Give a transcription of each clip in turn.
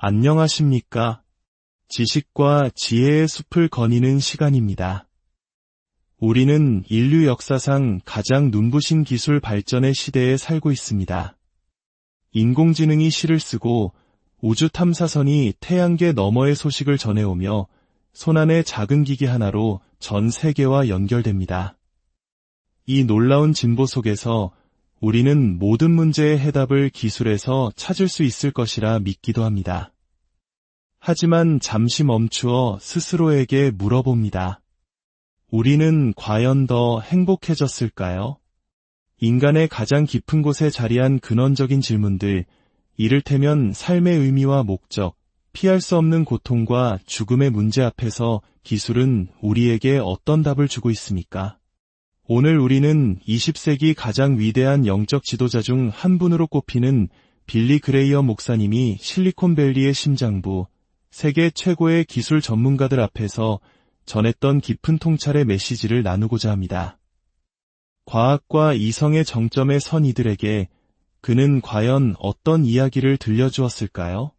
안녕하십니까? 지식과 지혜의 숲을 거니는 시간입니다. 우리는 인류 역사상 가장 눈부신 기술 발전의 시대에 살고 있습니다. 인공지능이 시를 쓰고 우주 탐사선이 태양계 너머의 소식을 전해오며 손안의 작은 기기 하나로 전 세계와 연결됩니다. 이 놀라운 진보 속에서 우리는 모든 문제의 해답을 기술에서 찾을 수 있을 것이라 믿기도 합니다. 하지만 잠시 멈추어 스스로에게 물어봅니다. 우리는 과연 더 행복해졌을까요? 인간의 가장 깊은 곳에 자리한 근원적인 질문들, 이를테면 삶의 의미와 목적, 피할 수 없는 고통과 죽음의 문제 앞에서 기술은 우리에게 어떤 답을 주고 있습니까? 오늘 우리는 20세기 가장 위대한 영적 지도자 중 한 분으로 꼽히는 빌리 그레이엄 목사님이 실리콘밸리의 심장부, 세계 최고의 기술 전문가들 앞에서 전했던 깊은 통찰의 메시지를 나누고자 합니다. 과학과 이성의 정점에 선 이들에게 그는 과연 어떤 이야기를 들려주었을까요?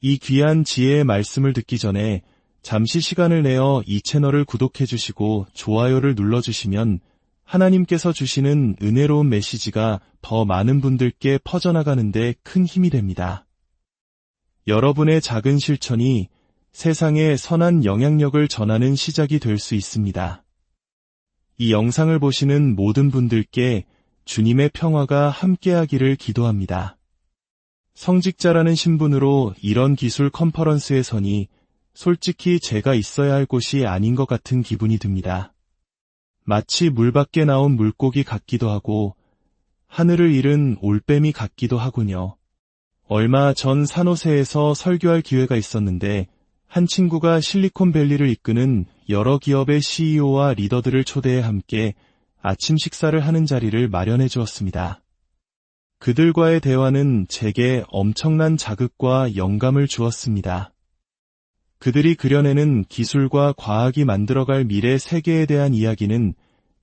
이 귀한 지혜의 말씀을 듣기 전에 잠시 시간을 내어 이 채널을 구독해주시고 좋아요를 눌러주시면 하나님께서 주시는 은혜로운 메시지가 더 많은 분들께 퍼져나가는 데 큰 힘이 됩니다. 여러분의 작은 실천이 세상에 선한 영향력을 전하는 시작이 될 수 있습니다. 이 영상을 보시는 모든 분들께 주님의 평화가 함께하기를 기도합니다. 성직자라는 신분으로 이런 기술 컨퍼런스에 서니 솔직히 제가 있어야 할 곳이 아닌 것 같은 기분이 듭니다. 마치 물 밖에 나온 물고기 같기도 하고 하늘을 잃은 올빼미 같기도 하군요. 얼마 전 산호세에서 설교할 기회가 있었는데 한 친구가 실리콘밸리를 이끄는 여러 기업의 CEO와 리더들을 초대해 함께 아침 식사를 하는 자리를 마련해 주었습니다. 그들과의 대화는 제게 엄청난 자극과 영감을 주었습니다. 그들이 그려내는 기술과 과학이 만들어갈 미래 세계에 대한 이야기는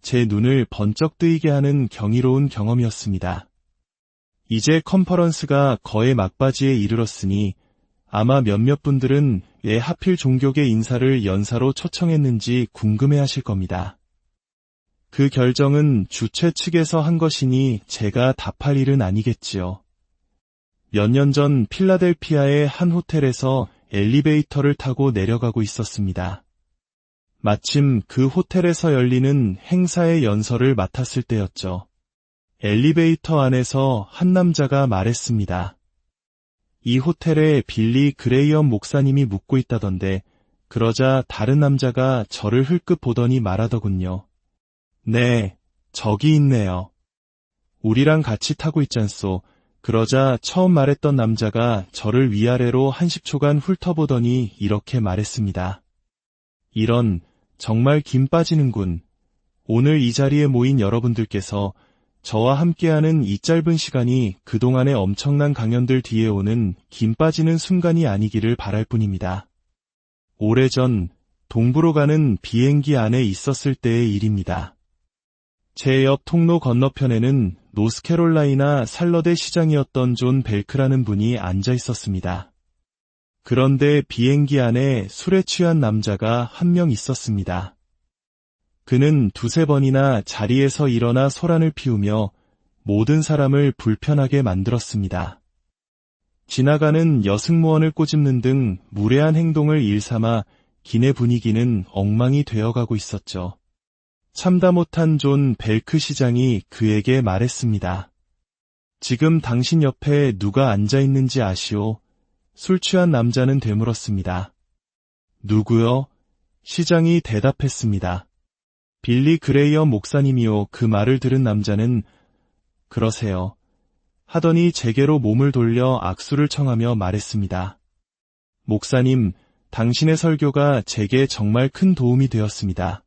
제 눈을 번쩍 뜨이게 하는 경이로운 경험이었습니다. 이제 컨퍼런스가 거의 막바지에 이르렀으니 아마 몇몇 분들은 왜 하필 종교계 인사를 연사로 초청했는지 궁금해하실 겁니다. 그 결정은 주최 측에서 한 것이니 제가 답할 일은 아니겠지요. 몇 년 전 필라델피아의 한 호텔에서 엘리베이터를 타고 내려가고 있었습니다. 마침 그 호텔에서 열리는 행사의 연설을 맡았을 때였죠. 엘리베이터 안에서 한 남자가 말했습니다. 이 호텔에 빌리 그레이엄 목사님이 묵고 있다던데, 그러자 다른 남자가 저를 흘끗 보더니 말하더군요. 네, 저기 있네요. 우리랑 같이 타고 있잖소. 그러자 처음 말했던 남자가 저를 위아래로 한 10초간 훑어보더니 이렇게 말했습니다. 이런, 정말 김 빠지는군. 오늘 이 자리에 모인 여러분들께서 저와 함께하는 이 짧은 시간이 그동안의 엄청난 강연들 뒤에 오는 김 빠지는 순간이 아니기를 바랄 뿐입니다. 오래전 동부로 가는 비행기 안에 있었을 때의 일입니다. 제 옆 통로 건너편에는 노스캐롤라이나 살러대 시장이었던 존 벨크라는 분이 앉아 있었습니다. 그런데 비행기 안에 술에 취한 남자가 한 명 있었습니다. 그는 두세 번이나 자리에서 일어나 소란을 피우며 모든 사람을 불편하게 만들었습니다. 지나가는 여승무원을 꼬집는 등 무례한 행동을 일삼아 기내 분위기는 엉망이 되어가고 있었죠. 참다 못한 존 벨크 시장이 그에게 말했습니다. 지금 당신 옆에 누가 앉아 있는지 아시오? 술 취한 남자는 되물었습니다. 누구요? 시장이 대답했습니다. 빌리 그레이엄 목사님이요. 그 말을 들은 남자는 그러세요. 하더니 제게로 몸을 돌려 악수를 청하며 말했습니다. 목사님, 당신의 설교가 제게 정말 큰 도움이 되었습니다.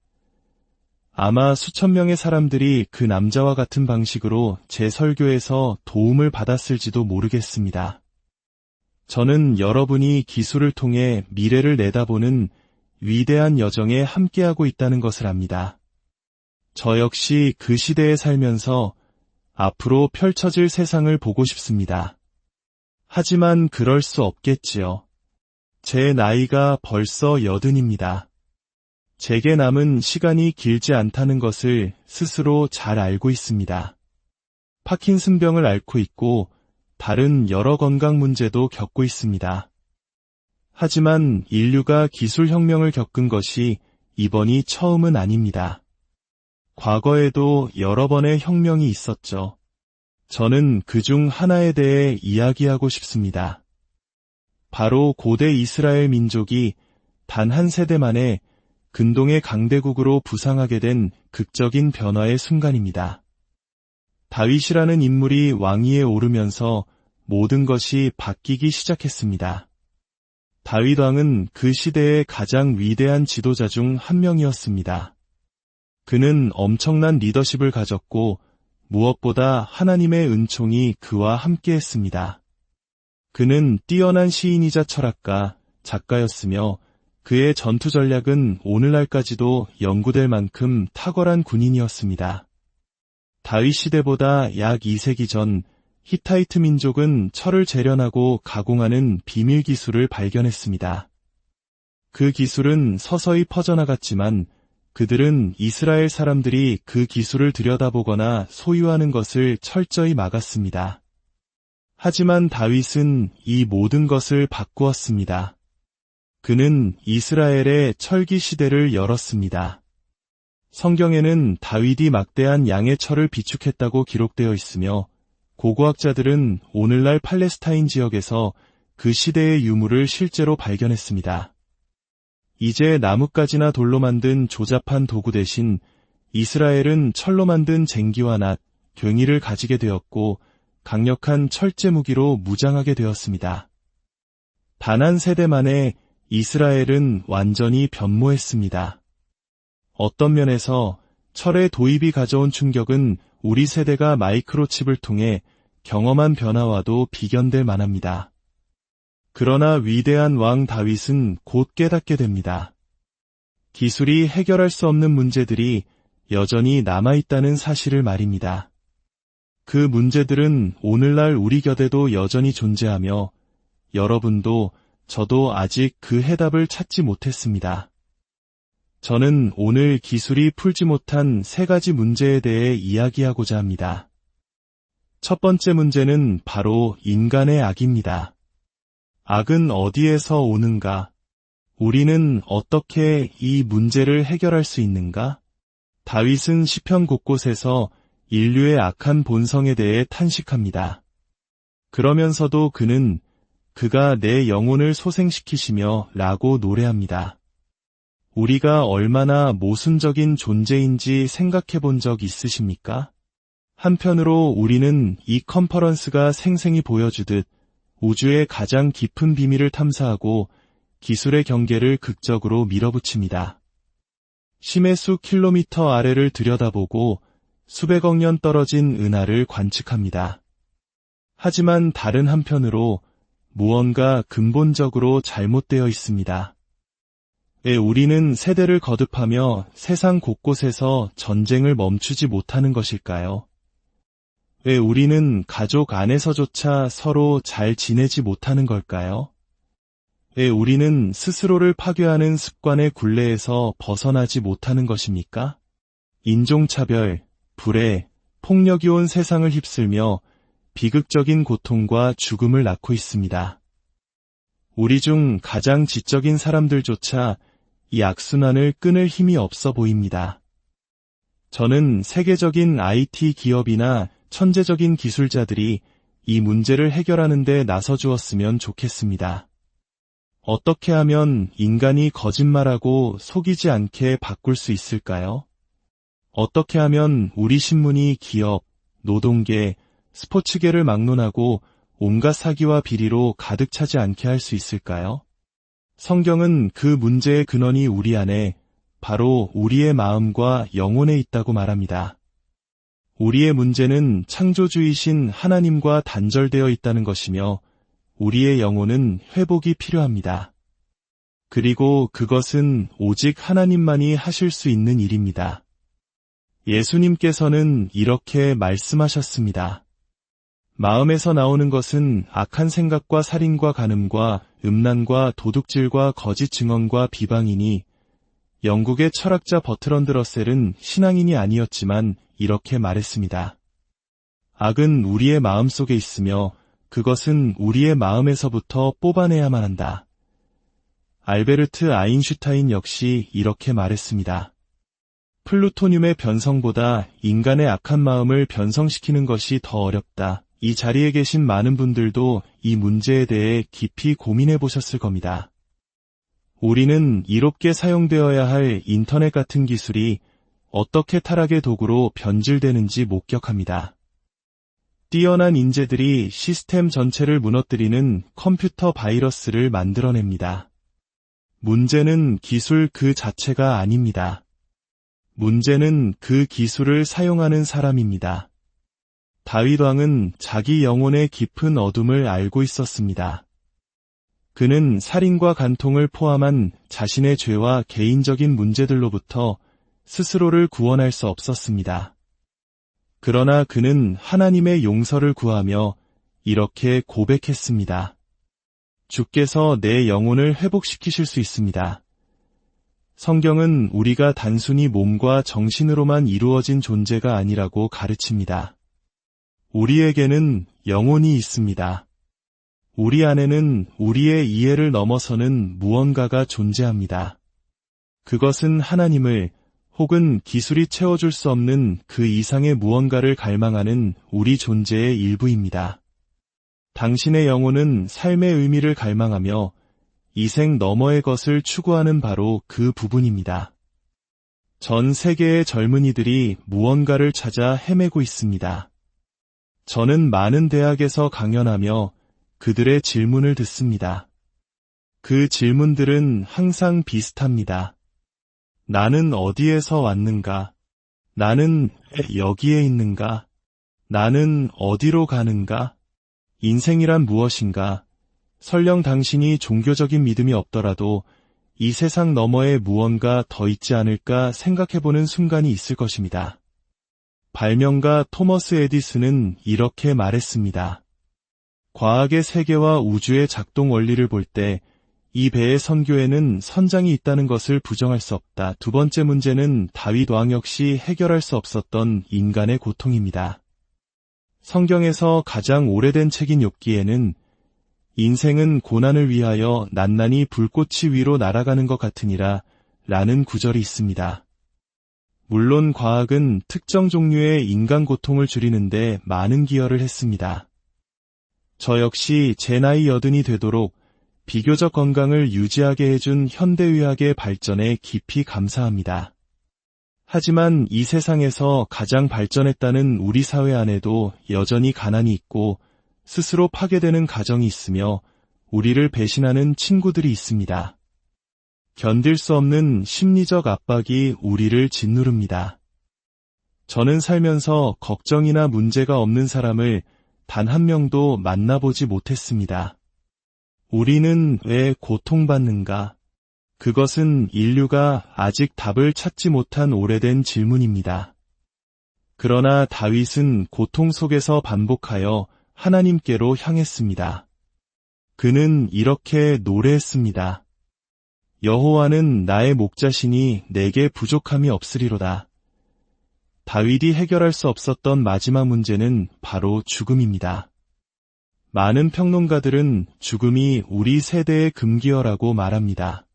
아마 수천 명의 사람들이 그 남자와 같은 방식으로 제 설교에서 도움을 받았을지도 모르겠습니다. 저는 여러분이 기술을 통해 미래를 내다보는 위대한 여정에 함께하고 있다는 것을 압니다. 저 역시 그 시대에 살면서 앞으로 펼쳐질 세상을 보고 싶습니다. 하지만 그럴 수 없겠지요. 제 나이가 벌써 80입니다. 제게 남은 시간이 길지 않다는 것을 스스로 잘 알고 있습니다. 파킨슨병을 앓고 있고 다른 여러 건강 문제도 겪고 있습니다. 하지만 인류가 기술혁명을 겪은 것이 이번이 처음은 아닙니다. 과거에도 여러 번의 혁명이 있었죠. 저는 그중 하나에 대해 이야기하고 싶습니다. 바로 고대 이스라엘 민족이 단 한 세대 만에 근동의 강대국으로 부상하게 된 극적인 변화의 순간입니다. 다윗이라는 인물이 왕위에 오르면서 모든 것이 바뀌기 시작했습니다. 다윗 왕은 그 시대의 가장 위대한 지도자 중 한 명이었습니다. 그는 엄청난 리더십을 가졌고 무엇보다 하나님의 은총이 그와 함께했습니다. 그는 뛰어난 시인이자 철학가, 작가였으며 그의 전투 전략은 오늘날까지도 연구될 만큼 탁월한 군인이었습니다. 다윗 시대보다 약 2세기 전 히타이트 민족은 철을 재련하고 가공하는 비밀 기술을 발견했습니다. 그 기술은 서서히 퍼져나갔지만 그들은 이스라엘 사람들이 그 기술을 들여다보거나 소유하는 것을 철저히 막았습니다. 하지만 다윗은 이 모든 것을 바꾸었습니다. 그는 이스라엘의 철기 시대를 열었습니다. 성경에는 다윗이 막대한 양의 철을 비축했다고 기록되어 있으며 고고학자들은 오늘날 팔레스타인 지역에서 그 시대의 유물을 실제로 발견했습니다. 이제 나뭇가지나 돌로 만든 조잡한 도구 대신 이스라엘은 철로 만든 쟁기와 낫, 괭이를 가지게 되었고 강력한 철제 무기로 무장하게 되었습니다. 단 한 세대 만에 이스라엘은 완전히 변모했습니다. 어떤 면에서 철의 도입이 가져온 충격은 우리 세대가 마이크로칩을 통해 경험한 변화와도 비견될 만합니다. 그러나 위대한 왕 다윗은 곧 깨닫게 됩니다. 기술이 해결할 수 없는 문제들이 여전히 남아있다는 사실을 말입니다. 그 문제들은 오늘날 우리 곁에도 여전히 존재하며 여러분도 저도 아직 그 해답을 찾지 못했습니다. 저는 오늘 기술이 풀지 못한 3가지 문제에 대해 이야기하고자 합니다. 첫 번째 문제는 바로 인간의 악입니다. 악은 어디에서 오는가? 우리는 어떻게 이 문제를 해결할 수 있는가? 다윗은 시편 곳곳에서 인류의 악한 본성에 대해 탄식합니다. 그러면서도 그는 그가 내 영혼을 소생시키시며 라고 노래합니다. 우리가 얼마나 모순적인 존재인지 생각해 본 적 있으십니까? 한편으로 우리는 이 컨퍼런스가 생생히 보여주듯 우주의 가장 깊은 비밀을 탐사하고 기술의 경계를 극적으로 밀어붙입니다. 심해 수 킬로미터 아래를 들여다보고 수백억 년 떨어진 은하를 관측합니다. 하지만 다른 한편으로 무언가 근본적으로 잘못되어 있습니다. 왜 우리는 세대를 거듭하며 세상 곳곳에서 전쟁을 멈추지 못하는 것일까요? 왜 우리는 가족 안에서조차 서로 잘 지내지 못하는 걸까요? 왜 우리는 스스로를 파괴하는 습관의 굴레에서 벗어나지 못하는 것입니까? 인종차별, 불의, 폭력이 온 세상을 휩쓸며 비극적인 고통과 죽음을 낳고 있습니다. 우리 중 가장 지적인 사람들조차 이 악순환을 끊을 힘이 없어 보입니다. 저는 세계적인 IT 기업이나 천재적인 기술자들이 이 문제를 해결하는 데 나서주었으면 좋겠습니다. 어떻게 하면 인간이 거짓말하고 속이지 않게 바꿀 수 있을까요? 어떻게 하면 우리 신문이 기업, 노동계, 스포츠계를 막론하고 온갖 사기와 비리로 가득 차지 않게 할 수 있을까요? 성경은 그 문제의 근원이 우리 안에 바로 우리의 마음과 영혼에 있다고 말합니다. 우리의 문제는 창조주이신 하나님과 단절되어 있다는 것이며 우리의 영혼은 회복이 필요합니다. 그리고 그것은 오직 하나님만이 하실 수 있는 일입니다. 예수님께서는 이렇게 말씀하셨습니다. 마음에서 나오는 것은 악한 생각과 살인과 간음과 음란과 도둑질과 거짓 증언과 비방이니 영국의 철학자 버트런드 러셀은 신앙인이 아니었지만 이렇게 말했습니다. 악은 우리의 마음 속에 있으며 그것은 우리의 마음에서부터 뽑아내야만 한다. 알베르트 아인슈타인 역시 이렇게 말했습니다. 플루토늄의 변성보다 인간의 악한 마음을 변성시키는 것이 더 어렵다. 이 자리에 계신 많은 분들도 이 문제에 대해 깊이 고민해 보셨을 겁니다. 우리는 이롭게 사용되어야 할 인터넷 같은 기술이 어떻게 타락의 도구로 변질되는지 목격합니다. 뛰어난 인재들이 시스템 전체를 무너뜨리는 컴퓨터 바이러스를 만들어냅니다. 문제는 기술 그 자체가 아닙니다. 문제는 그 기술을 사용하는 사람입니다. 다윗 왕은 자기 영혼의 깊은 어둠을 알고 있었습니다. 그는 살인과 간통을 포함한 자신의 죄와 개인적인 문제들로부터 스스로를 구원할 수 없었습니다. 그러나 그는 하나님의 용서를 구하며 이렇게 고백했습니다. 주께서 내 영혼을 회복시키실 수 있습니다. 성경은 우리가 단순히 몸과 정신으로만 이루어진 존재가 아니라고 가르칩니다. 우리에게는 영혼이 있습니다. 우리 안에는 우리의 이해를 넘어서는 무언가가 존재합니다. 그것은 하나님을 혹은 기술이 채워줄 수 없는 그 이상의 무언가를 갈망하는 우리 존재의 일부입니다. 당신의 영혼은 삶의 의미를 갈망하며 이 생 너머의 것을 추구하는 바로 그 부분입니다. 전 세계의 젊은이들이 무언가를 찾아 헤매고 있습니다. 저는 많은 대학에서 강연하며 그들의 질문을 듣습니다. 그 질문들은 항상 비슷합니다. 나는 어디에서 왔는가? 나는 왜 여기에 있는가? 나는 어디로 가는가? 인생이란 무엇인가? 설령 당신이 종교적인 믿음이 없더라도 이 세상 너머에 무언가 더 있지 않을까 생각해보는 순간이 있을 것입니다. 발명가 토머스 에디슨은 이렇게 말했습니다. 과학의 세계와 우주의 작동 원리를 볼 때 이 배의 선교에는 선장이 있다는 것을 부정할 수 없다. 두 번째 문제는 다윗 왕 역시 해결할 수 없었던 인간의 고통입니다. 성경에서 가장 오래된 책인 욥기에는 인생은 고난을 위하여 낱낱이 불꽃이 위로 날아가는 것 같으니라 라는 구절이 있습니다. 물론 과학은 특정 종류의 인간 고통을 줄이는데 많은 기여를 했습니다. 저 역시 제 나이 80이 되도록 비교적 건강을 유지하게 해준 현대의학의 발전에 깊이 감사합니다. 하지만 이 세상에서 가장 발전했다는 우리 사회 안에도 여전히 가난이 있고 스스로 파괴되는 가정이 있으며 우리를 배신하는 친구들이 있습니다. 견딜 수 없는 심리적 압박이 우리를 짓누릅니다. 저는 살면서 걱정이나 문제가 없는 사람을 단 한 명도 만나보지 못했습니다. 우리는 왜 고통받는가? 그것은 인류가 아직 답을 찾지 못한 오래된 질문입니다. 그러나 다윗은 고통 속에서 반복하여 하나님께로 향했습니다. 그는 이렇게 노래했습니다. 여호와는 나의 목자시니 내게 부족함이 없으리로다. 다윗이 해결할 수 없었던 마지막 문제는 바로 죽음입니다. 많은 평론가들은 죽음이 우리 세대의 금기어라고 말합니다.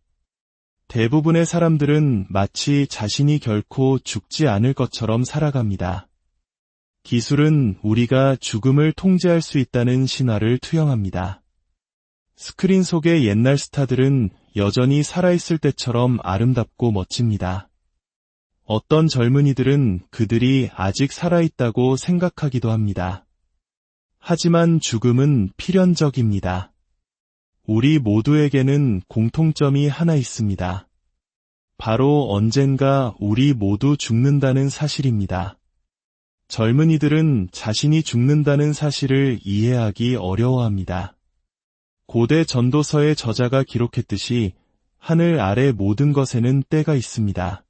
대부분의 사람들은 마치 자신이 결코 죽지 않을 것처럼 살아갑니다. 기술은 우리가 죽음을 통제할 수 있다는 신화를 투영합니다. 스크린 속의 옛날 스타들은 여전히 살아있을 때처럼 아름답고 멋집니다. 어떤 젊은이들은 그들이 아직 살아있다고 생각하기도 합니다. 하지만 죽음은 필연적입니다. 우리 모두에게는 공통점이 하나 있습니다. 바로 언젠가 우리 모두 죽는다는 사실입니다. 젊은이들은 자신이 죽는다는 사실을 이해하기 어려워합니다. 고대 전도서의 저자가 기록했듯이 하늘 아래 모든 것에는 때가 있습니다.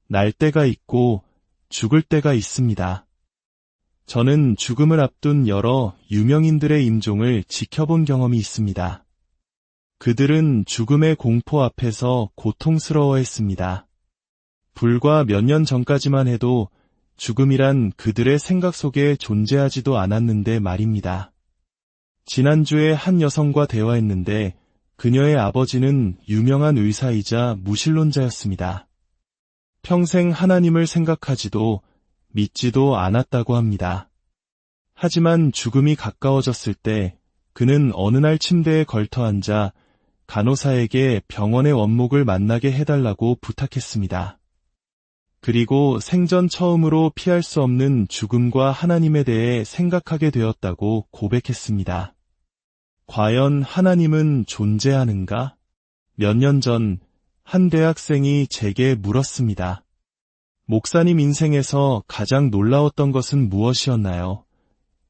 날 때가 있고 죽을 때가 있습니다. 저는 죽음을 앞둔 여러 유명인들의 임종을 지켜본 경험이 있습니다. 그들은 죽음의 공포 앞에서 고통스러워했습니다. 불과 몇 년 전까지만 해도 죽음이란 그들의 생각 속에 존재하지도 않았는데 말입니다. 지난주에 한 여성과 대화했는데 그녀의 아버지는 유명한 의사이자 무신론자였습니다. 평생 하나님을 생각하지도 믿지도 않았다고 합니다. 하지만 죽음이 가까워졌을 때 그는 어느 날 침대에 걸터앉아 간호사에게 병원의 원목을 만나게 해달라고 부탁했습니다. 그리고 생전 처음으로 피할 수 없는 죽음과 하나님에 대해 생각하게 되었다고 고백했습니다. 과연 하나님은 존재하는가? 몇 년 전 한 대학생이 제게 물었습니다. 목사님 인생에서 가장 놀라웠던 것은 무엇이었나요?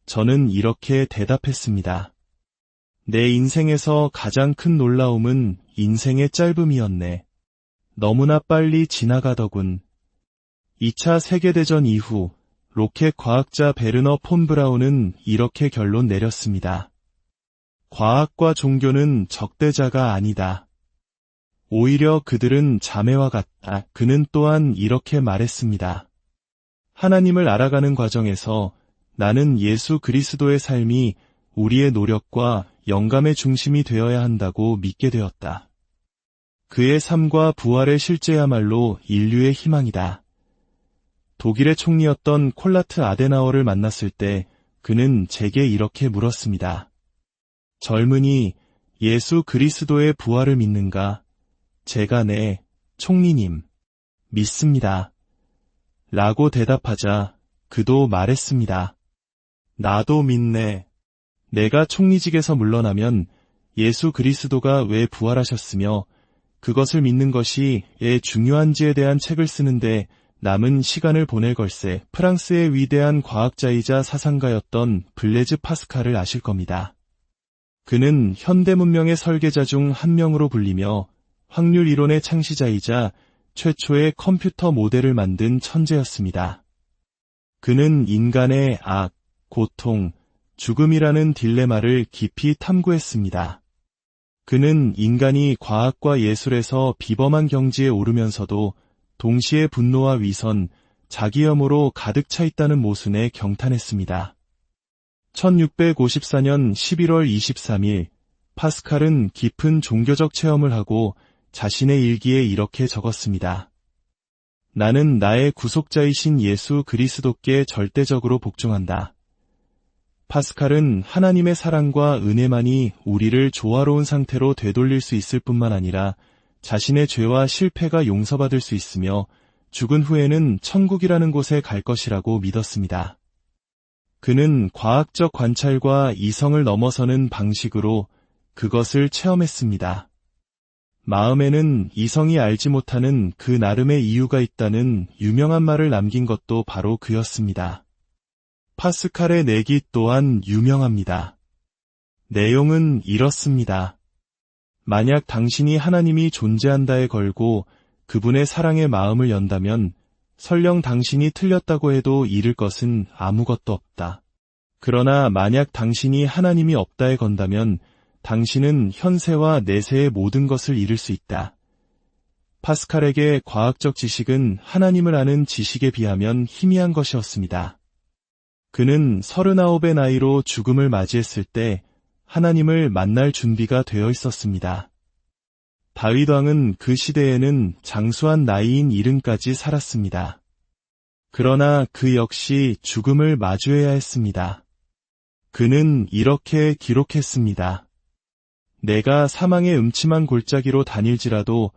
저는 이렇게 대답했습니다. 내 인생에서 가장 큰 놀라움은 인생의 짧음이었네. 너무나 빨리 지나가더군. 2차 세계대전 이후 로켓 과학자 베르너 폰 브라운은 이렇게 결론 내렸습니다. 과학과 종교는 적대자가 아니다. 오히려 그들은 자매와 같다. 그는 또한 이렇게 말했습니다. 하나님을 알아가는 과정에서 나는 예수 그리스도의 삶이 우리의 노력과 영감의 중심이 되어야 한다고 믿게 되었다. 그의 삶과 부활의 실제야말로 인류의 희망이다. 독일의 총리였던 콜라트 아데나워를 만났을 때 그는 제게 이렇게 물었습니다. 젊은이, 예수 그리스도의 부활을 믿는가? 제가 네, 총리님, 믿습니다. 라고 대답하자 그도 말했습니다. 나도 믿네. 내가 총리직에서 물러나면 예수 그리스도가 왜 부활하셨으며 그것을 믿는 것이 왜 중요한지에 대한 책을 쓰는데 남은 시간을 보낼 걸세. 프랑스의 위대한 과학자이자 사상가였던 블레즈 파스칼을 아실 겁니다. 그는 현대 문명의 설계자 중 한 명으로 불리며 확률 이론의 창시자이자 최초의 컴퓨터 모델을 만든 천재였습니다. 그는 인간의 악, 고통, 죽음이라는 딜레마를 깊이 탐구했습니다. 그는 인간이 과학과 예술에서 비범한 경지에 오르면서도 동시에 분노와 위선, 자기혐오로 가득 차 있다는 모순에 경탄했습니다. 1654년 11월 23일, 파스칼은 깊은 종교적 체험을 하고 자신의 일기에 이렇게 적었습니다. 나는 나의 구속자이신 예수 그리스도께 절대적으로 복종한다. 파스칼은 하나님의 사랑과 은혜만이 우리를 조화로운 상태로 되돌릴 수 있을 뿐만 아니라 자신의 죄와 실패가 용서받을 수 있으며 죽은 후에는 천국이라는 곳에 갈 것이라고 믿었습니다. 그는 과학적 관찰과 이성을 넘어서는 방식으로 그것을 체험했습니다. 마음에는 이성이 알지 못하는 그 나름의 이유가 있다는 유명한 말을 남긴 것도 바로 그였습니다. 파스칼의 내기 또한 유명합니다. 내용은 이렇습니다. 만약 당신이 하나님이 존재한다에 걸고 그분의 사랑의 마음을 연다면 설령 당신이 틀렸다고 해도 잃을 것은 아무것도 없다. 그러나 만약 당신이 하나님이 없다에 건다면 당신은 현세와 내세의 모든 것을 잃을 수 있다. 파스칼에게 과학적 지식은 하나님을 아는 지식에 비하면 희미한 것이었습니다. 그는 39의 나이로 죽음을 맞이했을 때 하나님을 만날 준비가 되어 있었습니다. 다윗 왕은 그 시대에는 장수한 나이인 70까지 살았습니다. 그러나 그 역시 죽음을 마주해야 했습니다. 그는 이렇게 기록했습니다. 내가 사망의 음침한 골짜기로 다닐지라도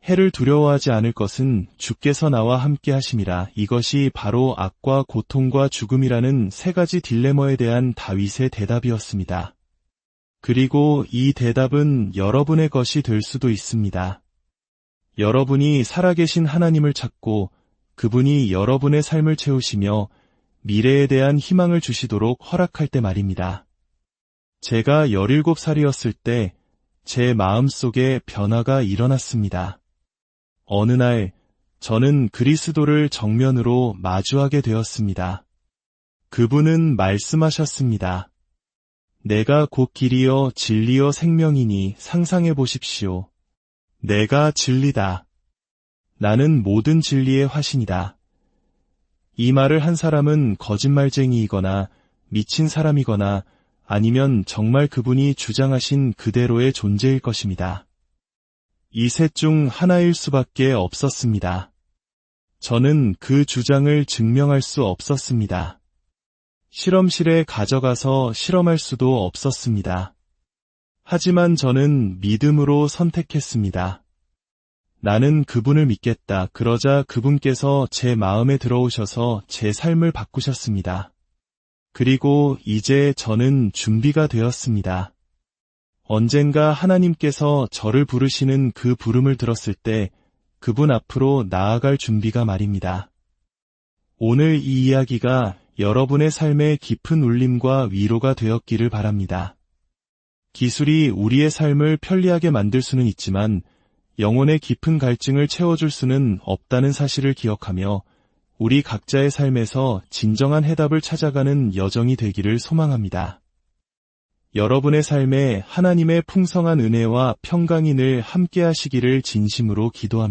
해를 두려워하지 않을 것은 주께서 나와 함께 하심이라. 이것이 바로 악과 고통과 죽음이라는 세 가지 딜레마에 대한 다윗의 대답이었습니다. 그리고 이 대답은 여러분의 것이 될 수도 있습니다. 여러분이 살아계신 하나님을 찾고 그분이 여러분의 삶을 채우시며 미래에 대한 희망을 주시도록 허락할 때 말입니다. 제가 17살이었을 때 제 마음속에 변화가 일어났습니다. 어느 날 저는 그리스도를 정면으로 마주하게 되었습니다. 그분은 말씀하셨습니다. 내가 곧 길이요 진리요 생명이니 상상해 보십시오. 내가 진리다. 나는 모든 진리의 화신이다. 이 말을 한 사람은 거짓말쟁이이거나 미친 사람이거나 아니면 정말 그분이 주장하신 그대로의 존재일 것입니다. 이 셋 중 하나일 수밖에 없었습니다. 저는 그 주장을 증명할 수 없었습니다. 실험실에 가져가서 실험할 수도 없었습니다. 하지만 저는 믿음으로 선택했습니다. 나는 그분을 믿겠다. 그러자 그분께서 제 마음에 들어오셔서 제 삶을 바꾸셨습니다. 그리고 이제 저는 준비가 되었습니다. 언젠가 하나님께서 저를 부르시는 그 부름을 들었을 때 그분 앞으로 나아갈 준비가 말입니다. 오늘 이 이야기가 여러분의 삶에 깊은 울림과 위로가 되었기를 바랍니다. 기술이 우리의 삶을 편리하게 만들 수는 있지만 영혼의 깊은 갈증을 채워줄 수는 없다는 사실을 기억하며 우리 각자의 삶에서 진정한 해답을 찾아가는 여정이 되기를 소망합니다. 여러분의 삶에 하나님의 풍성한 은혜와 평강이 늘 함께하시기를 진심으로 기도합니다.